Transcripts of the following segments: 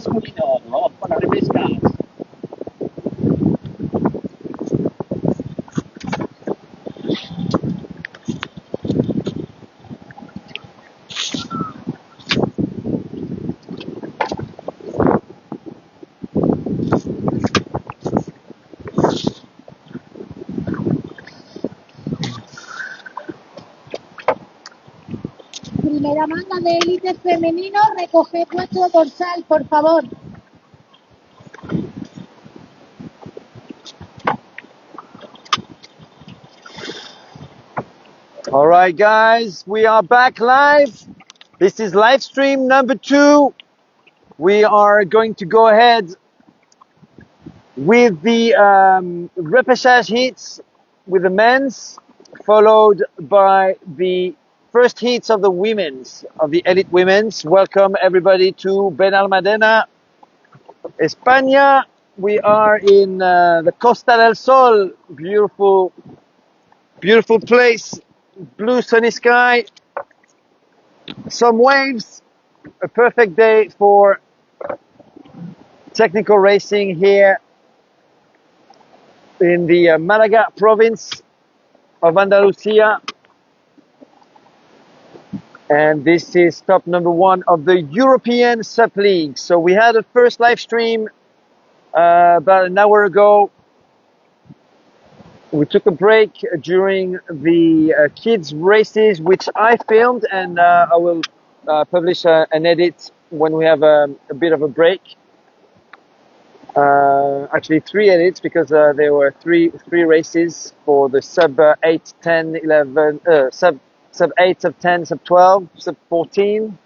masculino, ¿no? Para Repechage. Primera manga de élite femenino, recoge puesto dorsal, por favor. All right, guys, we are back live. This is live stream number 2. We are going to go ahead with the repechage heats with the men's, followed by the first heats of the women's, of the elite women's. Welcome everybody to Benalmadena, España. We are in the Costa del Sol, beautiful, beautiful place, blue sunny sky, some waves, a perfect day for technical racing here in the Malaga province of Andalusia. And this is stop number 1 of the European SUP League. So we had a first live stream about an hour ago. We took a break during the kids races, which I filmed, and I will publish an edit when we have a bit of a break. Actually 3 edits, because there were three races for the sub 8, 10, 11, sub 8, sub 10, sub 12, sub 14,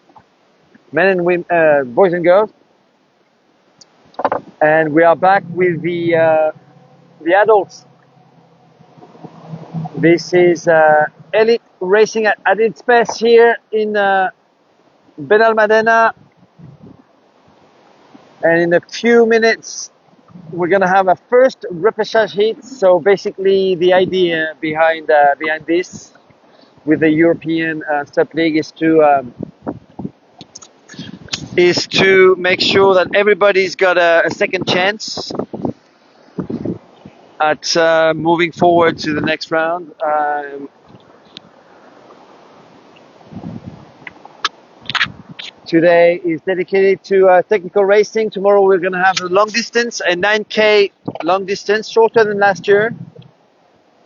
men and women, boys and girls. And we are back with the adults. This is elite racing at its best here in Benalmadena. And in a few minutes, we're gonna have a first repechage heat. So basically, the idea behind this with the European SUP League is to make sure that everybody's got a second chance at moving forward to the next round. Today is dedicated to technical racing. Tomorrow we're going to have a long distance, a 9K long distance, shorter than last year.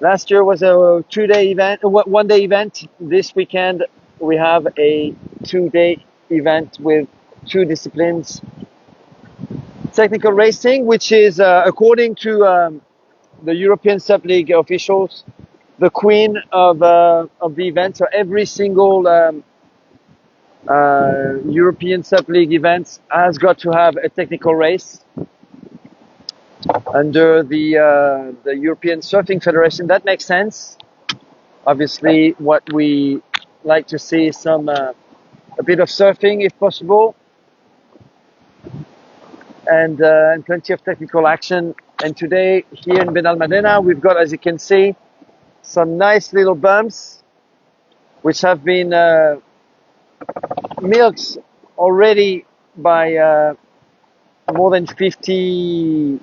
Last year was a 2-day event, a 1-day event. This weekend we have a 2-day event with 2 disciplines. Technical racing, which is according to the European SUP League officials, the queen of the event. So every single European SUP League event has got to have a technical race under the European Surfing Federation. That makes sense. Obviously, what we like to see is a bit of surfing if possible, and plenty of technical action. And today here in Benalmadena, we've got, as you can see, some nice little bumps which have been milked already by more than 50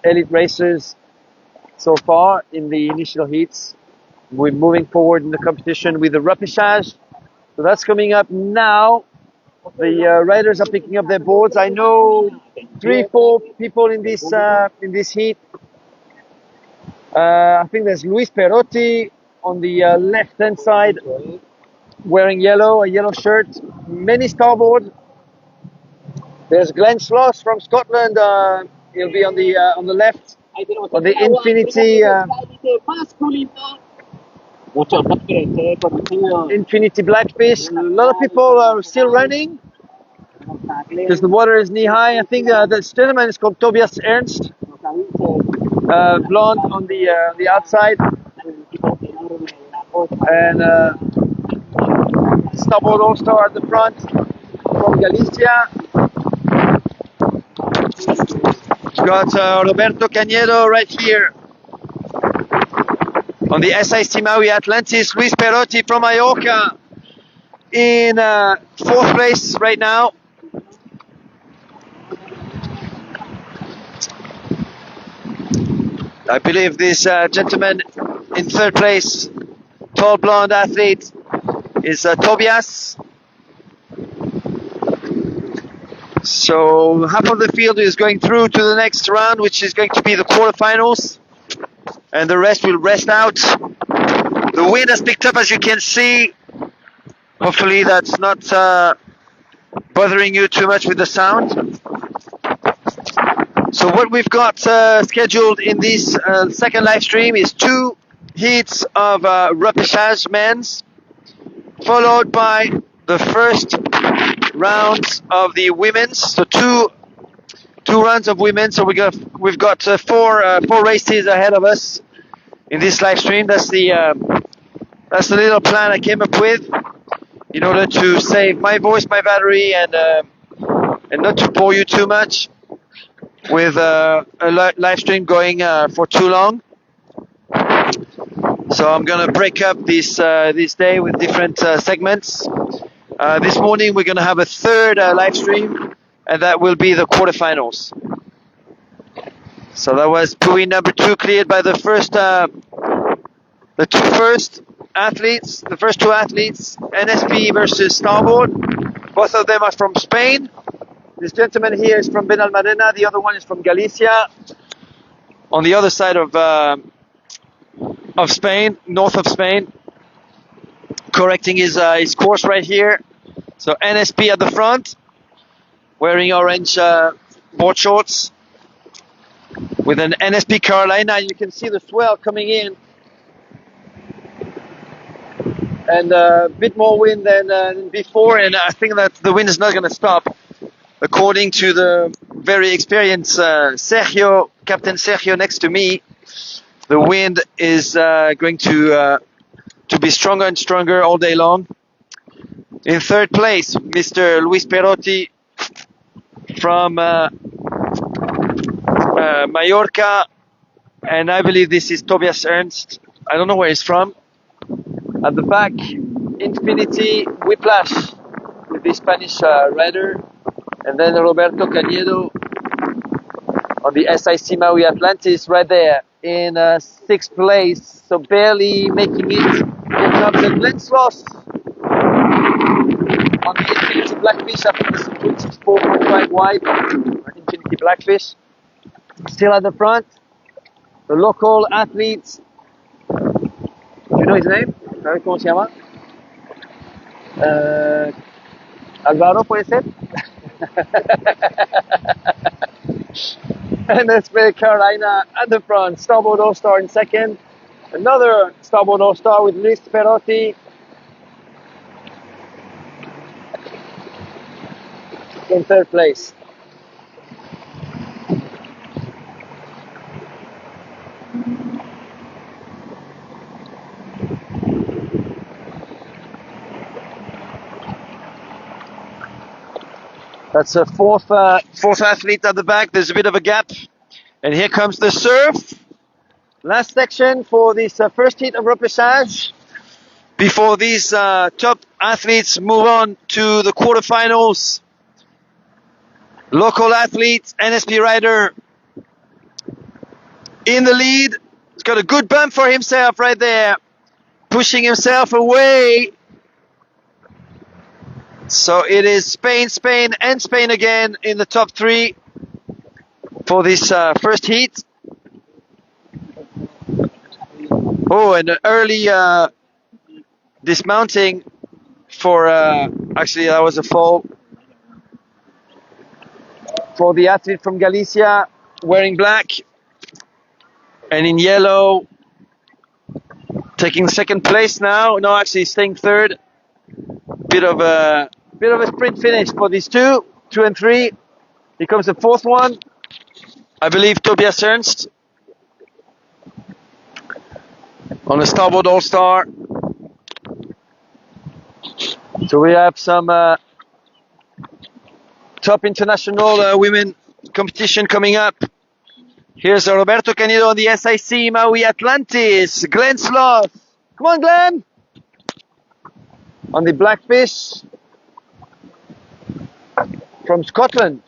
elite racers so far in the initial heats. We're moving forward in the competition with the repechage. So that's coming up now. The riders are picking up their boards. I know 3-4 people in this heat. I think there's Luis Perotti on the left-hand side, wearing a yellow shirt, many starboard. There's Glenn Schloss from Scotland. He'll be on the left, on the Infinity Blackfish. A lot of people are still running because the water is knee high. I think this gentleman is called Tobias Ernst, blonde on the outside, and starboard all-star at the front from Galicia. We've got Roberto Cañedo right here on the SIC Maui Atlantis. Luis Perotti from Mallorca in 4th place right now. I believe this gentleman in third place, tall blonde athlete, is Tobias. So half of the field is going through to the next round, which is going to be the quarterfinals, and the rest will rest out. The wind has picked up, as you can see. Hopefully that's not bothering you too much with the sound. So what we've got scheduled in this second live stream is 2 heats of Repechage Men's, followed by the first rounds of the women's. So two rounds of women. So we've got four races ahead of us in this live stream. That's the little plan I came up with in order to save my voice, my battery, and not to bore you too much with a live stream going for too long. So I'm gonna break up this day with different segments. This morning we're gonna have a third live stream, and that will be the quarterfinals. So that was buoy number 2 cleared by the first the first two athletes, NSP versus Starboard. Both of them are from Spain. This gentleman here is from Benalmadena, the other one is from Galicia, on the other side of Spain, north of Spain. Correcting his course right here. So NSP at the front, wearing orange board shorts, with an NSP Carolina. You can see the swell coming in, and a bit more wind than before, and I think that the wind is not going to stop. According to the very experienced Captain Sergio next to me, the wind is going to be stronger and stronger all day long. In third place, Mr. Luis Perotti from Mallorca, and I believe this is Tobias Ernst. I don't know where he's from. At the back, Infinity Whiplash with the Spanish rider, and then Roberto Cañedo on the SIC Maui Atlantis right there in 6th place, so barely making it. Here comes the Glenn Sloss on the Infinity Blackfish. I think this is 24.5 wide, Infinity Blackfish. Still at the front, the local athletes. Do you know his name? ¿Sabes cómo se llama? Alvaro, puede ser? And that's Carolina at the front. Starboard All-Star in second. Another Starboard All-Star with Luis Perotti in third place. That's a fourth athlete at the back. There's a bit of a gap. And here comes the surf. Last section for this first heat of repechage. Before these top athletes move on to the quarterfinals. Local athlete, NSP rider in the lead. He's got a good bump for himself right there. Pushing himself away. So it is Spain, Spain, and Spain again in the top 3 for this first heat. Oh, and an early dismounting for, actually that was a fall, for the athlete from Galicia, wearing black and in yellow, taking second place now. No, actually staying third. Bit of a sprint finish for these 2 and 3. Here comes the fourth one. I believe Tobias Ernst on the Starboard All-Star. So we have some top international women competition coming up. Here's Roberto Cañedo on the SIC Maui Atlantis. Glenn Sloth. Come on, Glenn. On the Blackfish from Scotland.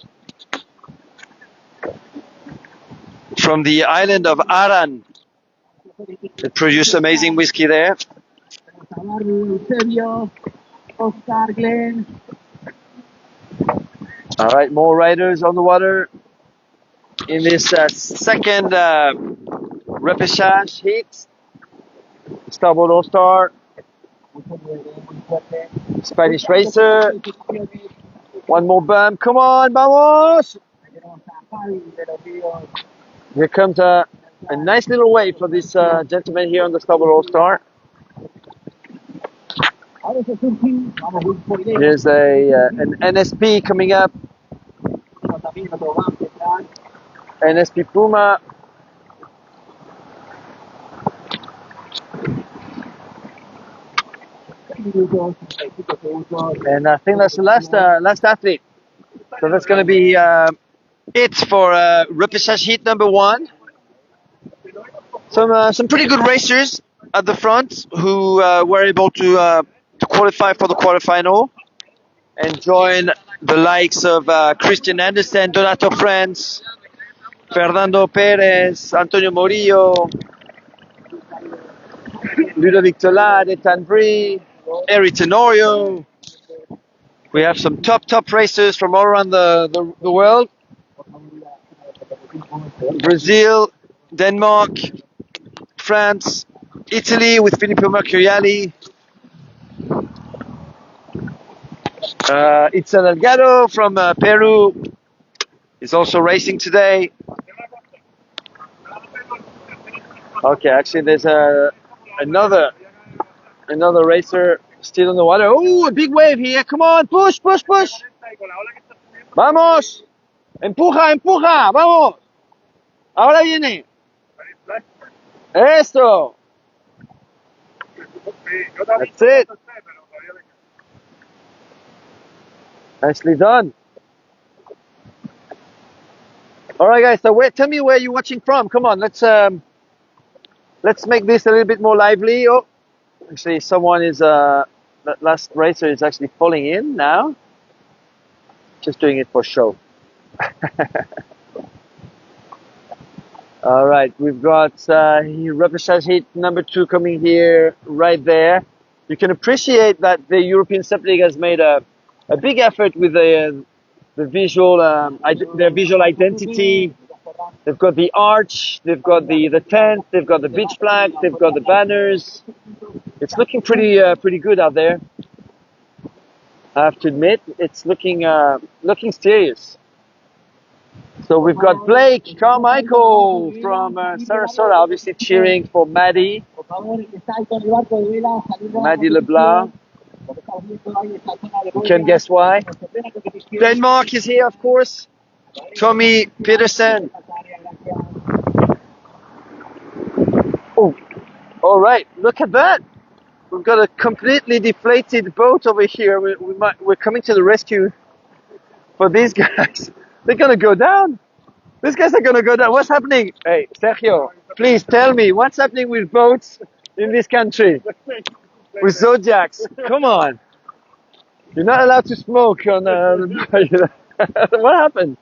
from the island of Aran. They produce amazing whiskey there. All right, more riders on the water in this second repechage heat. Starboard All-Star, Spanish racer. One more bump. Come on, vamos! Here comes a nice little wave for this gentleman here on the Starboard All-Star. There's an NSP coming up. NSP Puma. And I think that's the last athlete. So that's going to be it for repechage heat number 1. Some pretty good racers at the front who were able to qualify for the quarterfinal and join the likes of Christian Andersen, Donato France, Fernando Perez, Antonio Morillo, Ludovic Tolade, Tanbri, Eric Tenorio. We have some top racers from all around the world. Brazil, Denmark, France, Italy with Filippo Mercuriali. Itza Delgado from Peru is also racing today. Okay, actually there's another racer still in the water. Oh, a big wave here. Come on, push. Vamos. Empuja. Vamos. Ahora viene. Eso. That's it. Nicely done. All right, guys. So tell me where you're watching from. Come on, let's make this a little bit more lively. Oh, actually, someone is that last racer is actually falling in now. Just doing it for show. All right, we've got repechage heat number 2 coming here, right there. You can appreciate that the European SUP League has made a big effort with the visual, their visual identity. They've got the arch, they've got the tent, they've got the beach flag, they've got the banners. It's looking pretty good out there. I have to admit, it's looking serious. So we've got Blake Carmichael from Sarasota, obviously cheering for Maddie Leblanc. You can guess why. Denmark is here, of course. Tommy Peterson. Oh, all right. Look at that. We've got a completely deflated boat over here. We're coming to the rescue for these guys. They're gonna go down. These guys are gonna go down. What's happening? Hey, Sergio, please tell me what's happening with boats in this country with Zodiacs. Come on. You're not allowed to smoke on the what happened?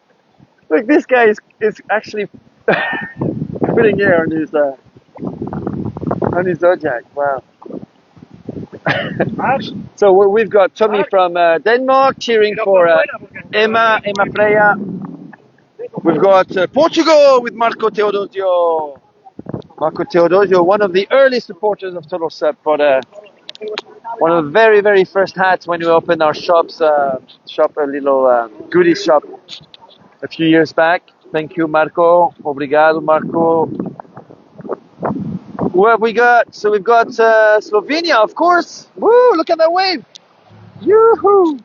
Look, this guy is actually putting air on his Zodiac. Wow. So we've got Tommy from Denmark cheering for Emma Freya. We've got Portugal with Marco Teodosio. Marco Teodosio, one of the early supporters of TotalSUP, but one of the very first hats when we opened our a little goodie shop a few years back. Thank you, Marco. Obrigado, Marco. What have we got? So we've got Slovenia, of course. Woo! Look at that wave. Yoo-hoo!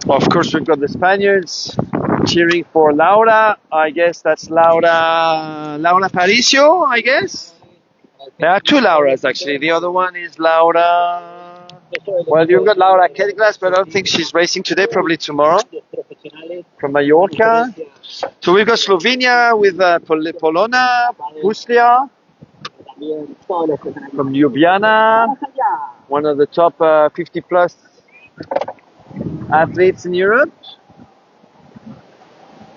Of course, we've got the Spaniards cheering for Laura. I guess that's Laura Paricio, I guess. There are 2 Lauras, actually. The other one is Laura... Well, you've got Laura Kedglas, but I don't think she's racing today, probably tomorrow. From Mallorca. So we've got Slovenia with Polona Puslia from Ljubljana, one of the top 50 plus athletes in Europe.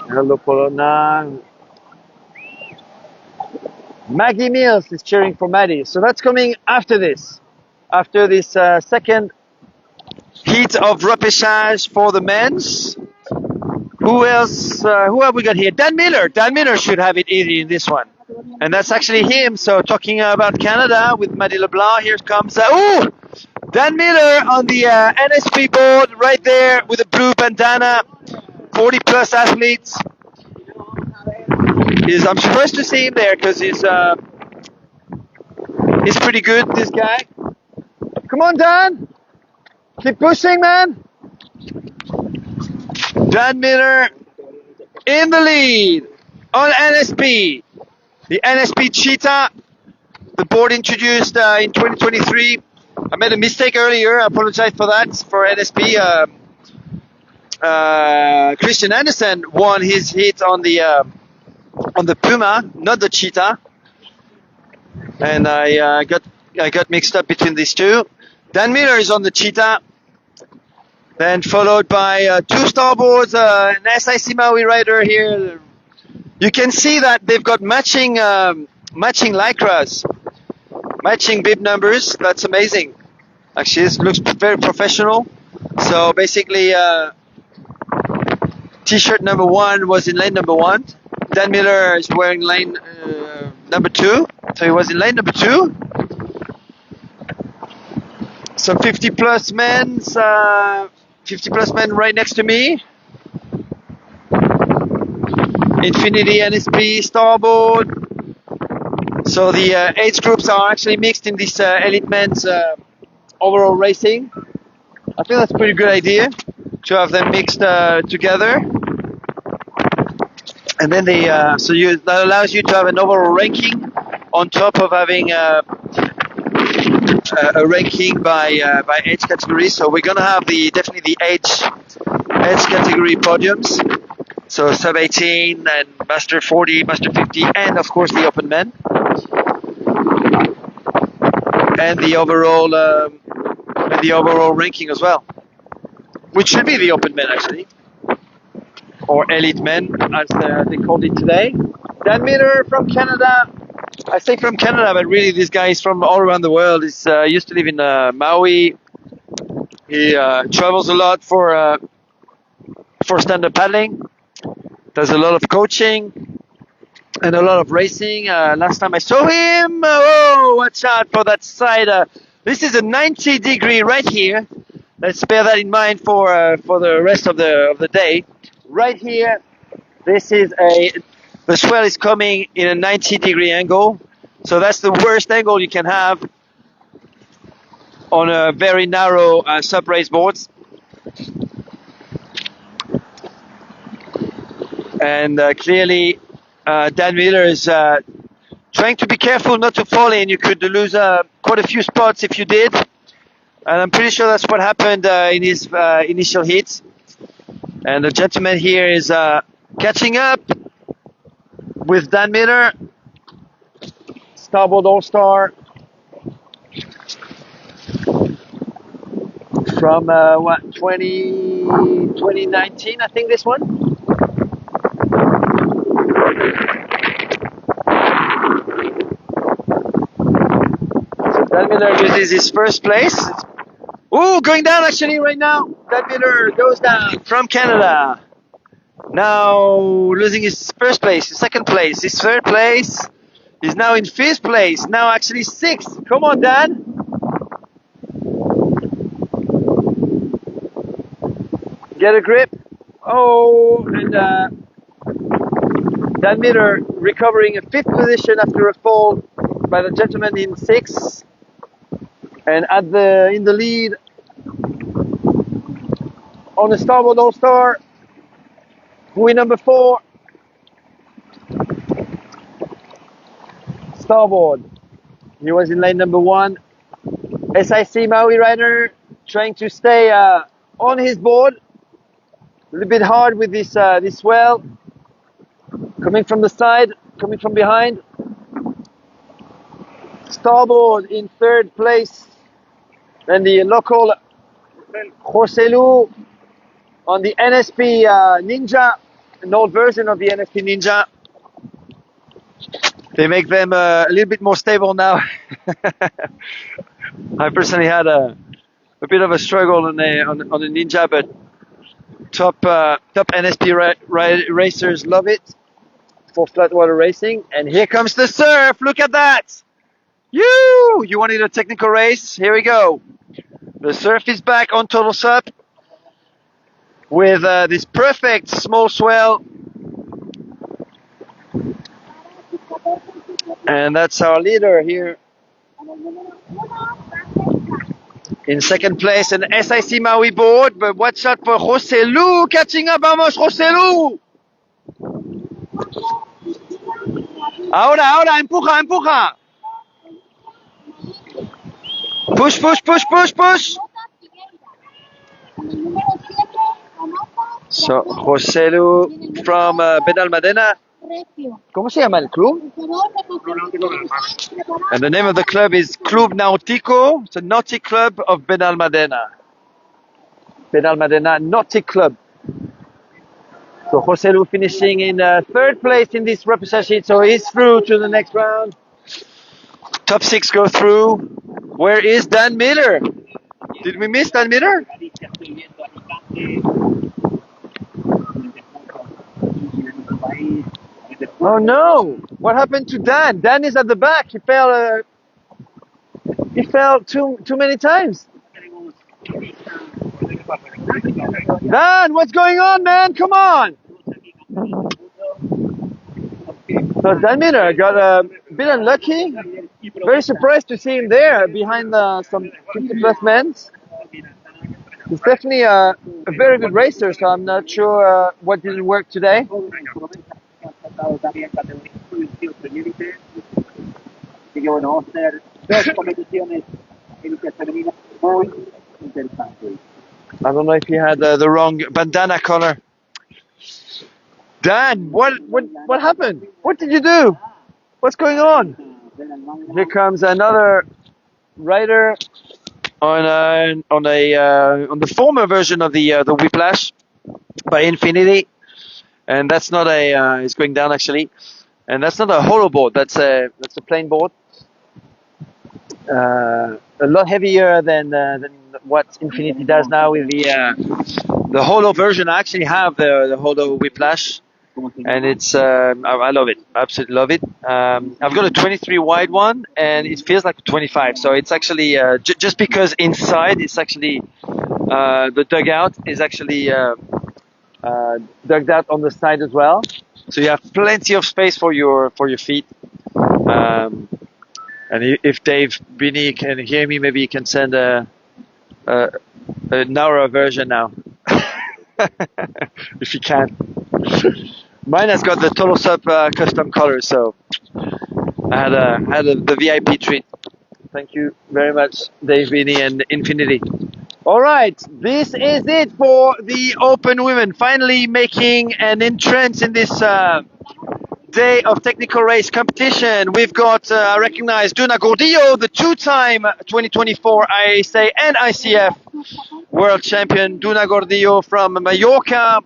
Hello, Polona. Maggie Mills is cheering for Maddie. So that's coming after this. After this second heat of repechage for the men's. Who else? Who have we got here? Dan Miller. Dan Miller should have it easy in this one. And that's actually him. So talking about Canada with Maddie LeBlanc, here comes... Dan Miller on the NSP board right there with a blue bandana. 40 plus athletes. I'm surprised to see him there because he's pretty good, this guy. Come on, Dan. Keep pushing, man. Dan Miller in the lead on NSP. The NSP Cheetah, the board introduced in 2023. I made a mistake earlier. I apologize for that. For NSP, Christian Andersen won his heat on the Puma, not the Cheetah, and I got mixed up between these two. Dan Miller is on the Cheetah, then followed by two starboards, an SIC Maui rider here. You can see that they've got matching lycras, matching bib numbers. That's amazing. Actually, this looks very professional. So basically, T-shirt number 1 was in lane number 1. Dan Miller is wearing lane number 2. So he was in lane number 2. Some 50 plus men right next to me. Infinity NSP starboard. So the age groups are actually mixed in this elite men's overall racing. I think that's a pretty good idea to have them mixed together. And then that allows you to have an overall ranking on top of having a ranking by age category. So we're gonna have definitely the age category podiums. So sub 18 and master 40, master 50, and of course the open men, and the overall ranking as well, which should be the open men actually, or elite men as they called it today. Dan Miller from Canada. I say from Canada, but really this guy is from all around the world. He used to live in Maui. He travels a lot for stand-up paddling. Does a lot of coaching and a lot of racing. Last time I saw him, watch out for that side. This is a 90 degree right here. Let's bear that in mind for the rest of the day. Right here, the swell is coming in a 90 degree angle. So that's the worst angle you can have on a very narrow sub race boards. And clearly, Dan Miller is trying to be careful not to fall in. You could lose quite a few spots if you did. And I'm pretty sure that's what happened in his initial hits. And the gentleman here is catching up with Dan Miller. Starboard All-Star from 2019, I think this one. Dan Miller uses his first place. Ooh, going down actually right now. Dan Miller goes down from Canada. Now losing his first place, his second place, his third place. He's now in 5th place. Now actually 6th. Come on, Dan. Get a grip. Oh, and Dan Miller recovering a 5th position after a fall by the gentleman in 6th. And in the lead on the starboard All-Star, buoy number 4. Starboard. He was in lane number 1. SIC Maui rider trying to stay on his board. A little bit hard with this swell. Coming from the side, coming from behind. Starboard in 3rd place. Then the local Joselu on the NSP Ninja an old version of the NSP Ninja. They make them a little bit more stable now. I personally had a bit of a struggle on the Ninja, but top NSP racers love it for flat water racing. And here comes the surf. Look at that! You wanted a technical race? Here we go. The surf is back on TotalSUP with this perfect small swell. And that's our leader here. In second place, an SIC Maui board, but watch out for Joselu catching up. Vamos, Joselu! Ahora, empuja! Push! So, Joselu from Benalmadena. ¿Cómo se llama el club? And the name of the club is Club Nautico. It's a nautic club of Benalmadena. Benalmadena Nautic Club. So Joselu finishing in third place in this repechage sheet, so he's through to the next round. Top 6 go through. Where is Dan Miller? Did we miss Dan Miller? Oh no! What happened to Dan? Dan is at the back. He fell too many times. Dan, what's going on, man? Come on! So Dan Miller got a bit unlucky. Very surprised to see him there behind some 50+ men. He's definitely a very good racer, so I'm not sure what didn't work today. I don't know if he had the wrong bandana color. Dan, what happened? What did you do? What's going on? Here comes another rider on the former version of the Whiplash by Infinity, and that's not a it's going down actually, and that's not a hollow board. That's a plain board. A lot heavier than what Infinity does now with the hollow version. I actually have the hollow Whiplash, and it's I love it, absolutely love it. I've got a 23 wide one, and it feels like a 25. So it's actually just because inside it's actually the dugout is actually dug out on the side as well, so you have plenty of space for your feet. And if Dave Bini can hear me, maybe he can send a narrower version now, if he can. Mine has got the TotalSUP custom color, so I had the VIP treat. Thank you very much, Dave Bini and Infinity. All right, this is it for the Open Women, finally making an entrance in this day of technical race competition. We've got, I recognize Duna Gordillo, the two-time 2024 IASA and ICF world champion, Duna Gordillo from Mallorca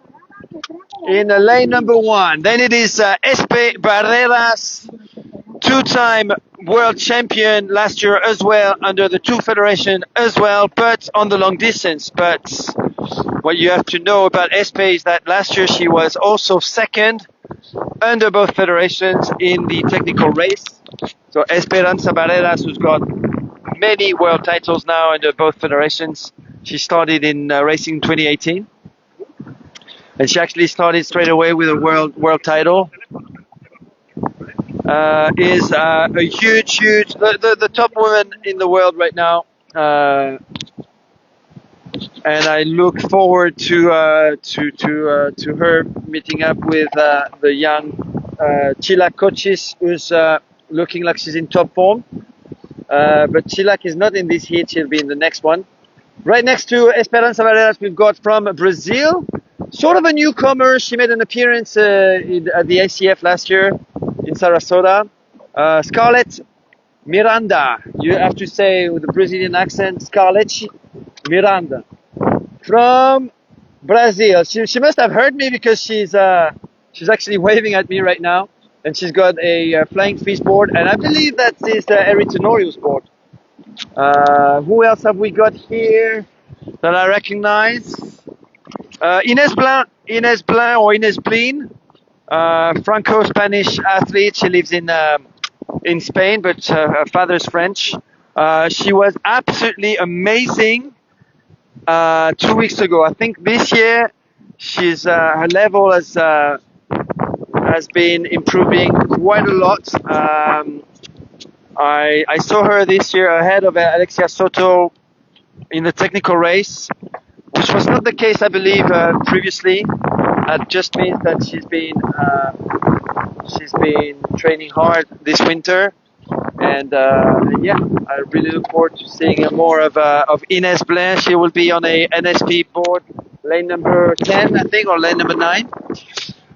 in lane number 1. Then it is Espe Barreras, two-time world champion last year as well, under the two federation as well, but on the long distance. But what you have to know about Espe is that last year she was also second under both federations in the technical race. So Esperanza Barreras, who's got many world titles now under both federations. She started in racing in 2018, and she actually started straight away with a world title. Is a huge the top woman in the world right now, and I look forward to her meeting up with the young Chilak Cochis, who's looking like she's in top form. But Chilak is not in this heat, she'll be in the next one. Right next to Esperanza Barreras, we've got from Brazil, sort of a newcomer. She made an appearance at the ICF last year in Sarasota. Scarlett Miranda, you have to say with a Brazilian accent, Scarlett Miranda, from Brazil. She must have heard me because she's actually waving at me right now, and she's got a flying fish board, and I believe that is Eritonorius board. Who else have we got here that I recognize? Ines Blin or Ines Blin, Franco-Spanish athlete. She lives in Spain, but her father's French. She was absolutely amazing 2 weeks ago. I think this year she's her level has been improving quite a lot. I saw her this year ahead of Alexia Soto in the technical race, which was not the case, I believe, previously. That just means that she's been training hard this winter, and yeah, I really look forward to seeing more of Ines Blin. She will be on a NSP board, lane number 10, I think, or lane number 9.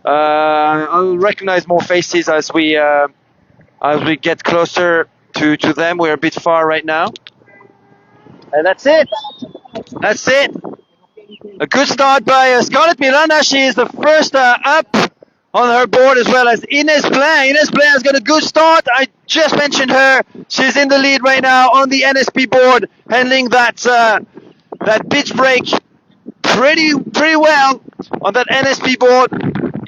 I'll recognize more faces as we get closer to them. We're a bit far right now. And that's it. That's it. A good start by Scarlett Miranda. She is the first up on her board, as well as Ines Blin. Ines Blin has got a good start. I just mentioned her. She's in the lead right now on the NSP board, handling that pitch break pretty well on that NSP board.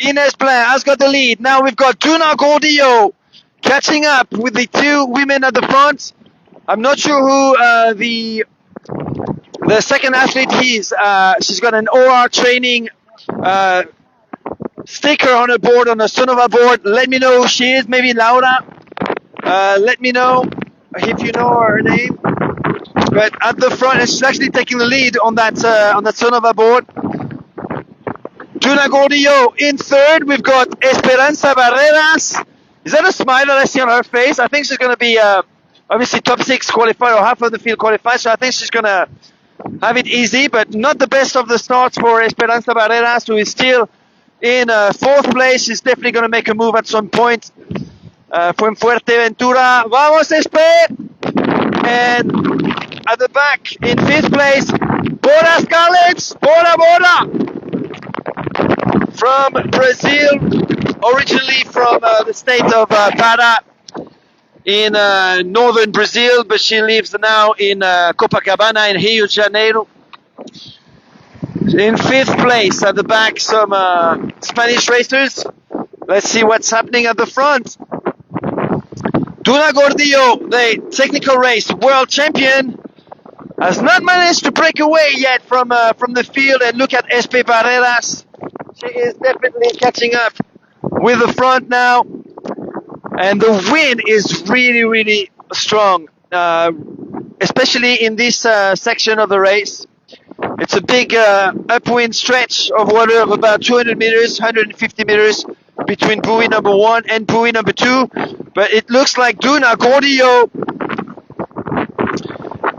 Ines Blin has got the lead. Now we've got Duna Gordillo catching up with the two women at the front. I'm not sure who the second athlete is. She's got an OR training sticker on her board, on the Sonova board. Let me know who she is. Maybe Laura. Let me know if you know her name. But at the front, she's actually taking the lead on that Sonova board. Duna Gordillo in third. We've got Esperanza Barreras. Is that a smile that I see on her face? I think she's going to be obviously top 6 qualified, or half of the field qualified. So I think she's going to have it easy, but not the best of the starts for Esperanza Barreras, who is still in 4th place. She's definitely going to make a move at some point. From Fuerteventura. Vamos, Espe! And at the back, in 5th place, Bora Scarlett! Bora! From Brazil, originally from the state of Pará in northern Brazil, but she lives now in Copacabana in Rio de Janeiro. In 5th place at the back, some Spanish racers. Let's see what's happening at the front. Duna Gordillo, the technical race world champion, has not managed to break away yet from the field. And look at Espe Barreras. She is definitely catching up with the front now. And the wind is really strong, especially in this section of the race. It's a big upwind stretch of water of about 200 meters, 150 meters between buoy number 1 and buoy number 2. But it looks like Duna Gordillo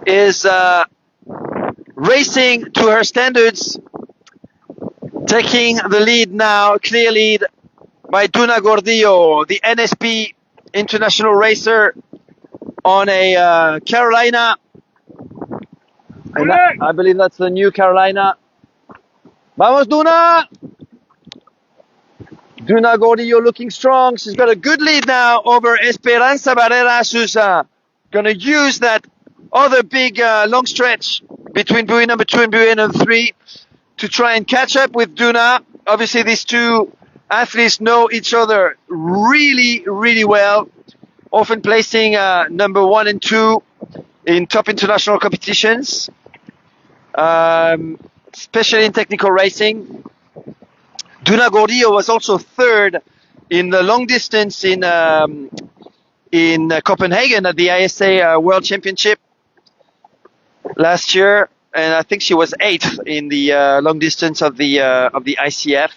is racing to her standards, taking the lead now, clear lead by Duna Gordillo, the NSP international racer on a Carolina. And I believe that's the new Carolina. Vamos, Duna! Duna Gordillo looking strong. She's got a good lead now over Esperanza Barreras, who's going to use that other big long stretch between buoy number 2 and buoy number 3 to try and catch up with Duna. Obviously, these two athletes know each other really well, often placing number 1 and 2 in top international competitions, especially in technical racing. Duna Gordillo was also 3rd in the long distance in Copenhagen at the ISA World Championship last year, and I think she was 8th in the long distance of the ICF.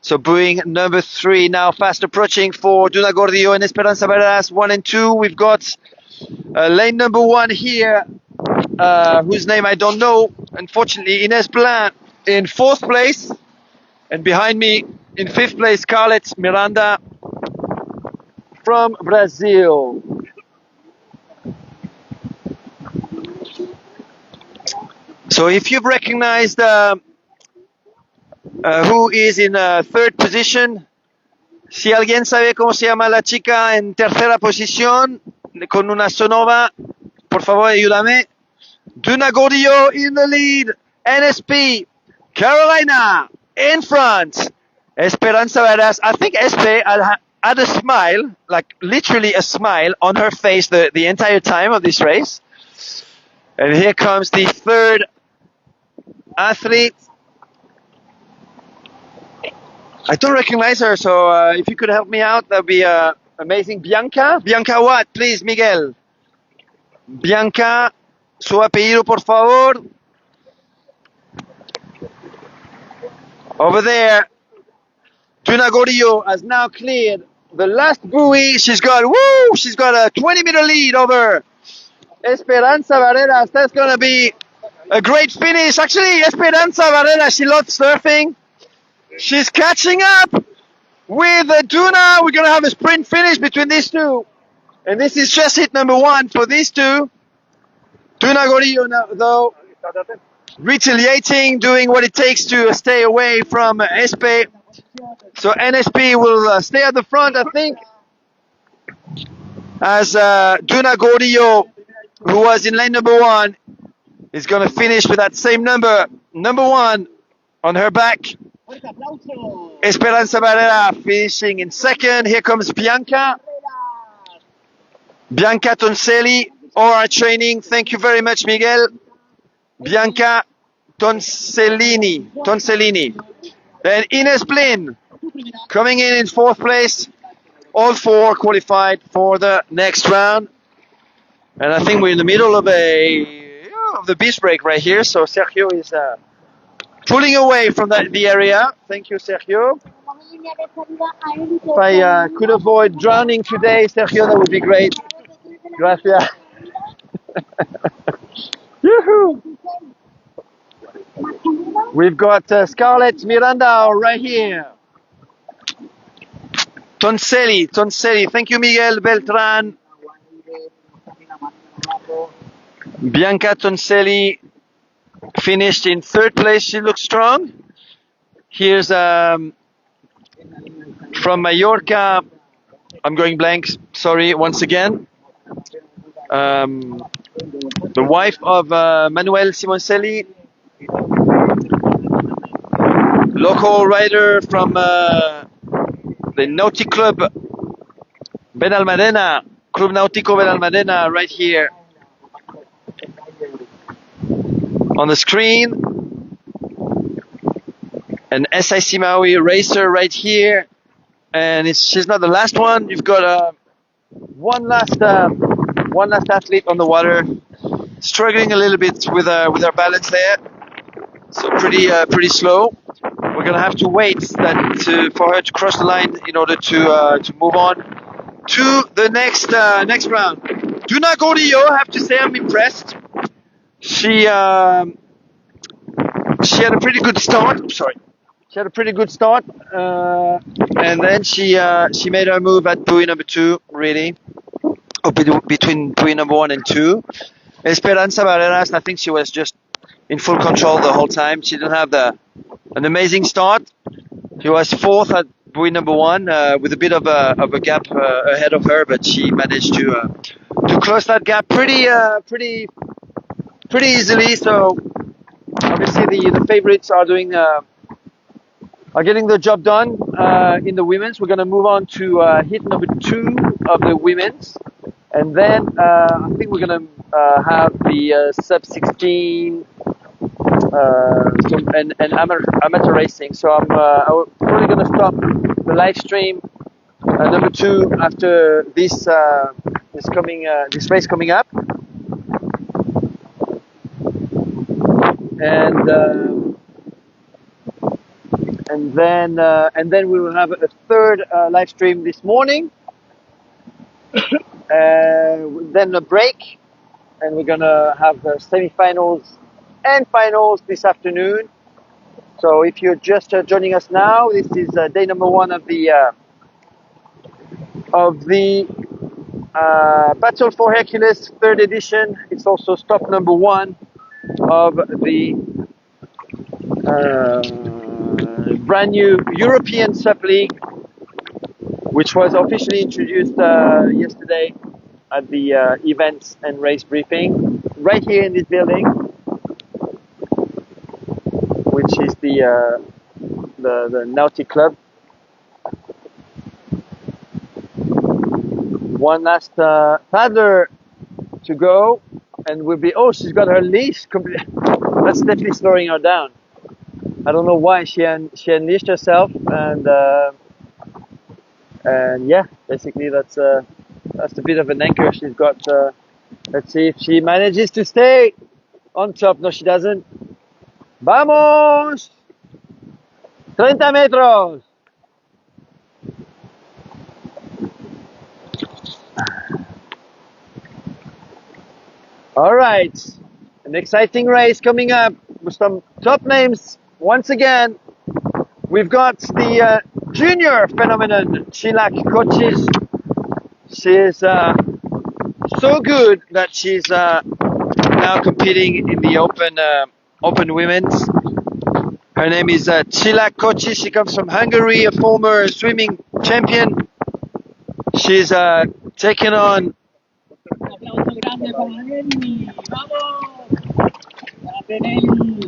So buoy number 3 now fast approaching for Duna Gordillo and Esperanza Barreras, 1 and 2. We've got lane number 1 here, whose name I don't know, unfortunately. Ines Blin in 4th place, and behind me in 5th place, Scarlett Miranda from Brazil. So if you've recognized who is in third position. Si alguien sabe cómo se llama la chica en tercera posición, con una sonova, por favor ayúdame. Duna Gordillo in the lead. NSP, Carolina in front. Esperanza Varas. I think Espe had a smile, like literally a smile on her face the entire time of this race. And here comes the third athlete. I don't recognize her, so if you could help me out, that'd be amazing. Bianca? Bianca what? Please, Miguel. Bianca, su apellido, por favor. Over there, Tuna Gordillo has now cleared the last buoy. She's got a 20-meter lead over Esperanza Barreras. That's going to be a great finish. Actually, Esperanza Barreras, she loves surfing. She's catching up with Duna. We're going to have a sprint finish between these two. And this is just hit number one for these two. Duna Gordillo now, though, retaliating, doing what it takes to stay away from Espe. So NSP will stay at the front, I think, as Duna Gordillo, who was in lane number one, is going to finish with that same number one on her back. Esperanza Barrera finishing in second. Here comes Bianca Tonselli, OR Training. Thank you very much, Miguel. Bianca Tonsellini. Then Ines Blin coming in fourth place. All four qualified for the next round. And I think we're in the middle of the beach break right here. So Sergio is pulling away from the area. Thank you, Sergio. If I could avoid drowning today, Sergio, that would be great. Gracias. Yoo-hoo! We've got Scarlett Miranda right here. Tonselli. Thank you, Miguel Beltran. Bianca Tonselli finished in third place. She looks strong. Here's from Mallorca. I'm going blank. Sorry, once again. The wife of Manuel Simoncelli, local rider from the Nautic Club Benalmadena, Club Nautico Benalmadena, right here on the screen. An SIC Maui racer right here, and she's not the last one. You've got one last athlete on the water, struggling a little bit with her balance there. So pretty slow. We're gonna have to wait for her to cross the line in order to move on to the next round. Duna Gordillo, I have to say I'm impressed. She had a pretty good start. She had a pretty good start, and then she made her move at buoy number two, really, or between buoy number one and two. Esperanza Barreras, I think she was just in full control the whole time. She didn't have an amazing start. She was fourth at buoy number one with a bit of a gap ahead of her, but she managed to close that gap pretty easily. So obviously the favorites are getting the job done in the women's. We're going to move on to hit number two of the women's, and then I think we're going to have the sub 16 and amateur racing. So I'm probably going to stop the live stream number two after this race coming up, and then we will have a third live stream this morning, then a break, and we're gonna have the semi-finals and finals this afternoon. So if you're just joining us now, this is day number one of the Battle for Hércules third edition. It's also stop number one of the brand new European SUP League, which was officially introduced yesterday at the events and race briefing right here in this building, which is the Nautic Club. One last paddler to go, and we'll be. Oh, she's got her leash complete. That's definitely slowing her down. I don't know why she unleashed herself, and yeah, basically that's a bit of an anchor she's got. Let's see if she manages to stay on top. No, she doesn't. Vamos! 30 metros! All right, an exciting race coming up with some top names. Once again, we've got the junior phenomenon, Chilak Kochis. She is so good that she's now competing in the open women's. Her name is Chilak Kochis. She comes from Hungary, a former swimming champion. She's taken on Un aplauso grande para Benny. ¡Vamos! Para Benelli.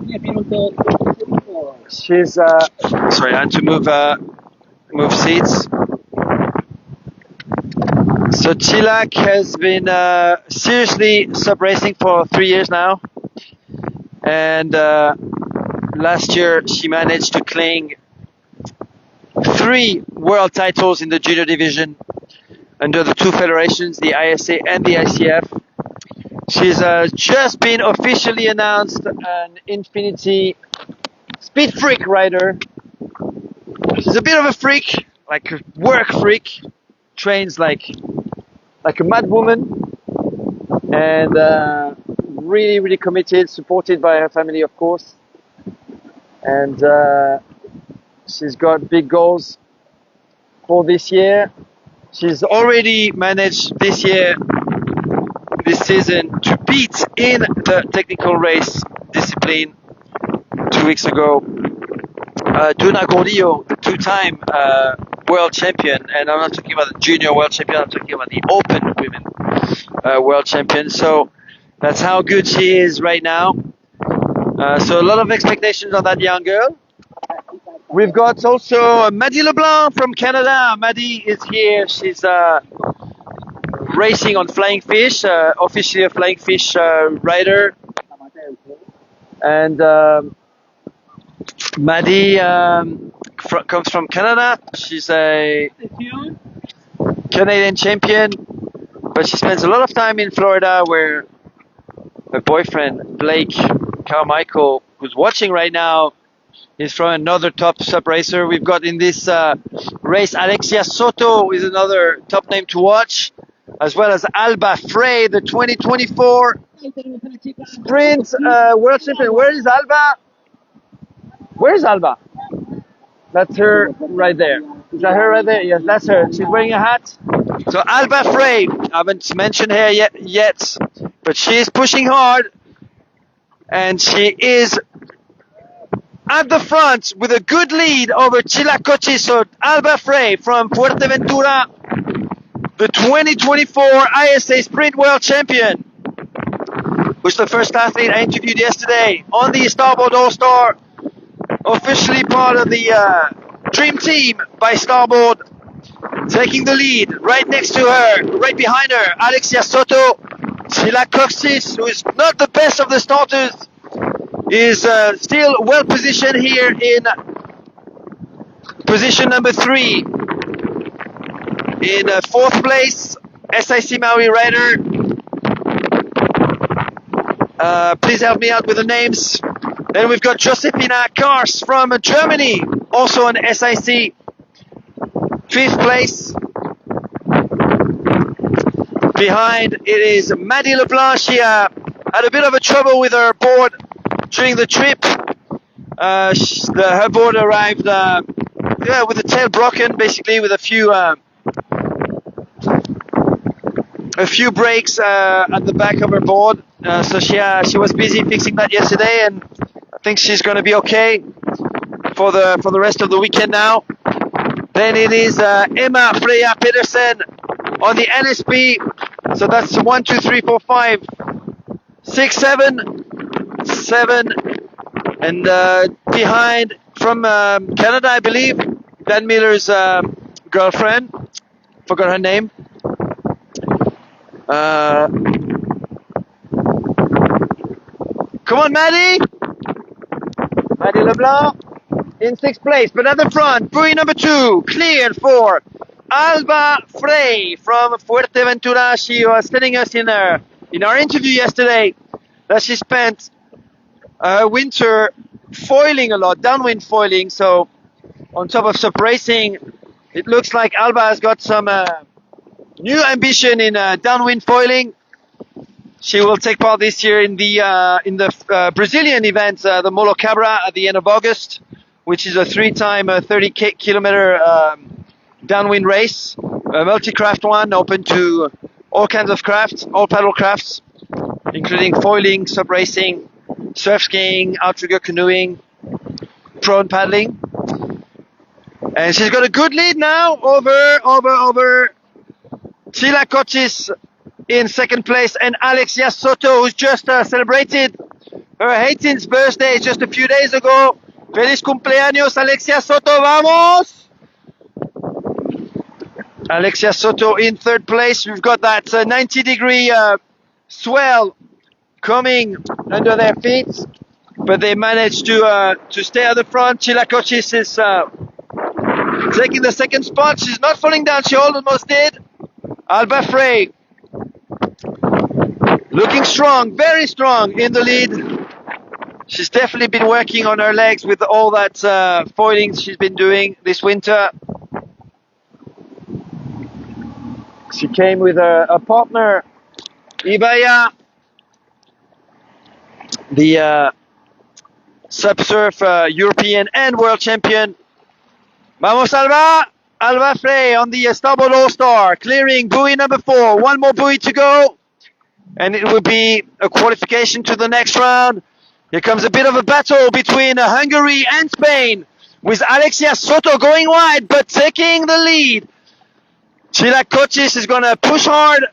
10 minutos, 20 segundos. She's sorry, I had to move seats. So Chilak has been seriously sub racing for 3 years now, and last year she managed to cling 3 world titles in the junior division under the 2 federations, the ISA and the ICF. She's just been officially announced an Infinity Speed Freak rider. She's a bit of a freak, like a work freak, trains like a mad woman, and really committed, supported by her family, of course. And she's got big goals for this year. She's already managed this season, to beat in the technical race discipline 2 weeks ago Duna Gordillo, the 2-time world champion. And I'm not talking about the junior world champion, I'm talking about the open women world champion. So that's how good she is right now. So a lot of expectations on that young girl. We've got also Maddie Leblanc from Canada. Maddie is here. She's racing on Flying Fish, officially a Flying Fish rider. And Maddie comes from Canada. She's a Canadian champion, but she spends a lot of time in Florida, where her boyfriend Blake Carmichael, who's watching right now, is from another top sub racer. We've got in this race Alexia Soto is another top name to watch, as well as Alba Frey, the 2024 sprint world champion. Where is Alba? Where is Alba? That's her right there. Is that her right there? Yes, that's her. She's wearing a hat. So Alba Frey, I haven't mentioned her yet, but she is pushing hard, and she is at the front with a good lead over Chilak Kochis. So Alba Frey from Fuerteventura, the 2024 ISA Sprint World Champion, was the first athlete I interviewed yesterday on the Starboard All-Star, officially part of the Dream Team by Starboard, taking the lead. Right next to her, right behind her, Alexia Soto. Chilak Kochis, who is not the best of the starters, is still well positioned here in position number 3. In 4th place, SIC Maui rider. Please help me out with the names. Then we've got Josefina Kars from Germany, also an SIC, 5th place. Behind it is Maddie Leblanc. She had a bit of a trouble with her board during the trip. Her board arrived with the tail broken, basically, with a few breaks at the back of her board. So she was busy fixing that yesterday, and think she's going to be okay for the rest of the weekend now. Then it is Emma Freya Pedersen on the NSP. So that's 1, 2, 3, 4, 5, 6, 7, and behind from Canada, I believe, Dan Miller's girlfriend. Forgot her name. Come on, Maddie! Maddie Leblanc in 6th place, but at the front, buoy number 2, cleared for Alba Frey from Fuerteventura. She was telling us in our interview yesterday that she spent winter foiling a lot, downwind foiling. So on top of SUP racing, it looks like Alba has got some new ambition in downwind foiling. She will take part this year in the Brazilian event, the Molo Cabra, at the end of August, which is a 3-time 30-kilometer downwind race, a multi-craft one, open to all kinds of crafts, all paddle crafts, including foiling, SUP racing, surf skiing, outrigger canoeing, prone paddling. And she's got a good lead now over Sheila Cochis in 2nd place, and Alexia Soto, who's just celebrated her 18th birthday just a few days ago. Feliz cumpleaños, Alexia Soto, vamos! Alexia Soto in 3rd place. We've got that 90-degree swell coming under their feet, but they managed to stay at the front. Sheila Cochis is taking the 2nd spot. She's not falling down. She almost did. Alba Frey looking strong, very strong in the lead. She's definitely been working on her legs with all that foiling she's been doing this winter. She came with a partner, Ibaya, the SUP Surf European and World Champion. Vamos Alba! Alba Frey on the starboard all-star, clearing buoy number 4. One more buoy to go, and it will be a qualification to the next round. Here comes a bit of a battle between Hungary and Spain, with Alexia Soto going wide, but taking the lead. Sheila Cochis is going to push hard,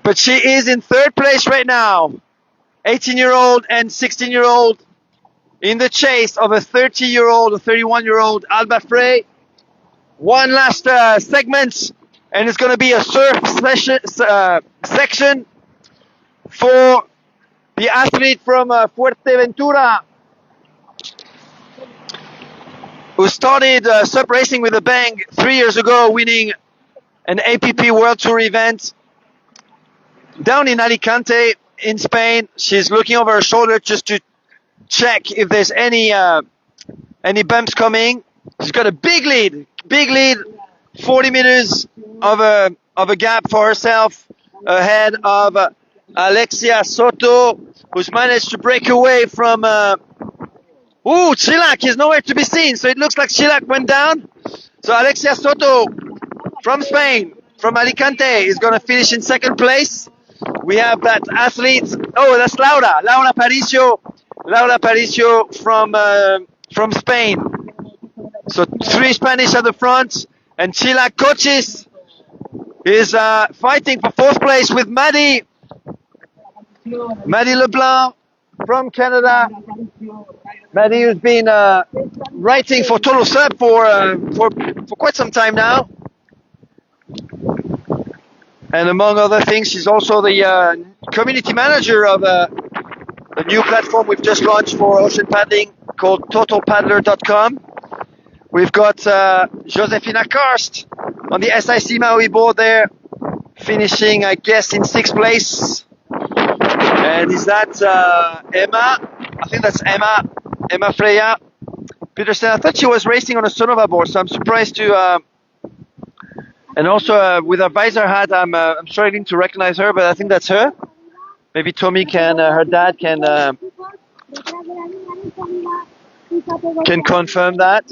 but she is in 3rd place right now. 18-year-old and 16-year-old in the chase of a 30-year-old, a 31-year-old Alba Frey. One last segment, and it's going to be a surf section for the athlete from Fuerteventura, who started SUP racing with a bang 3 years ago, winning an APP World Tour event down in Alicante in Spain. She's looking over her shoulder just to check if there's any bumps coming. She's got a big lead, 40 meters of a gap for herself ahead of Alexia Soto, who's managed to break away from Chilac is nowhere to be seen, so it looks like Chilac went down. So Alexia Soto from Spain, from Alicante, is going to finish in 2nd place. We have that athlete, that's Laura Paricio from Spain. So 3 Spanish at the front, and Chilac Cochis is fighting for 4th place with Maddie Leblanc from Canada. Maddie, who's been writing for TotalSUP for quite some time now. And among other things, she's also the community manager of a new platform we've just launched for ocean paddling called TotalPaddler.com. We've got Josefina Karst on the SIC Maui board there, finishing, I guess, in 6th place. And is that Emma? I think that's Emma Freya Pedersen. I thought she was racing on a Sonova board, so I'm surprised to... and also with her visor hat, I'm struggling to recognize her, but I think that's her. Maybe Tommy her dad can confirm that.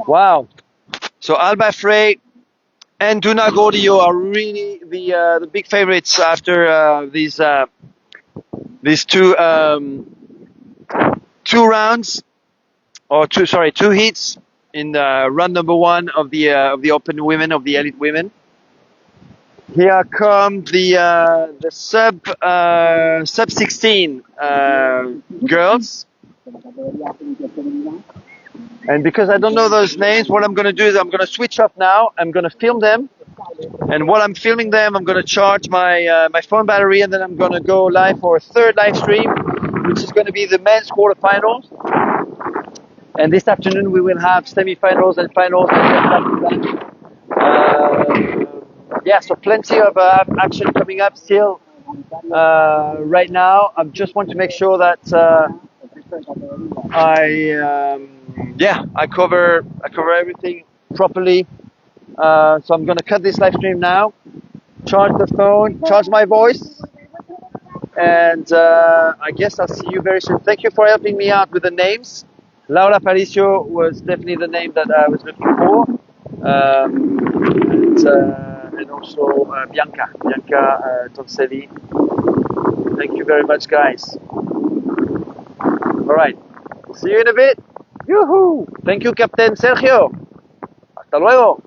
Wow. So Alba Frey and Duna Gordio are really the big favorites after these two two rounds, or two heats in run number 1 of the open women, of the elite women. Here come the sub 16 girls. And because I don't know those names, what I'm going to do is I'm going to switch off now. I'm going to film them. And while I'm filming them, I'm going to charge my my phone battery, and then I'm going to go live for a third live stream, which is going to be the men's quarterfinals. And this afternoon we will have semi-finals and finals. Yeah, so plenty of action coming up still right now. I just want to make sure that I cover everything properly. So I'm gonna cut this live stream now, charge the phone, charge my voice, and I guess I'll see you very soon. Thank you for helping me out with the names. Laura Paricio was definitely the name that I was looking for, and also Bianca Tonselli. Thank you very much, guys. All right, see you in a bit. Yoo-hoo! Thank you, Captain Sergio. Hasta luego.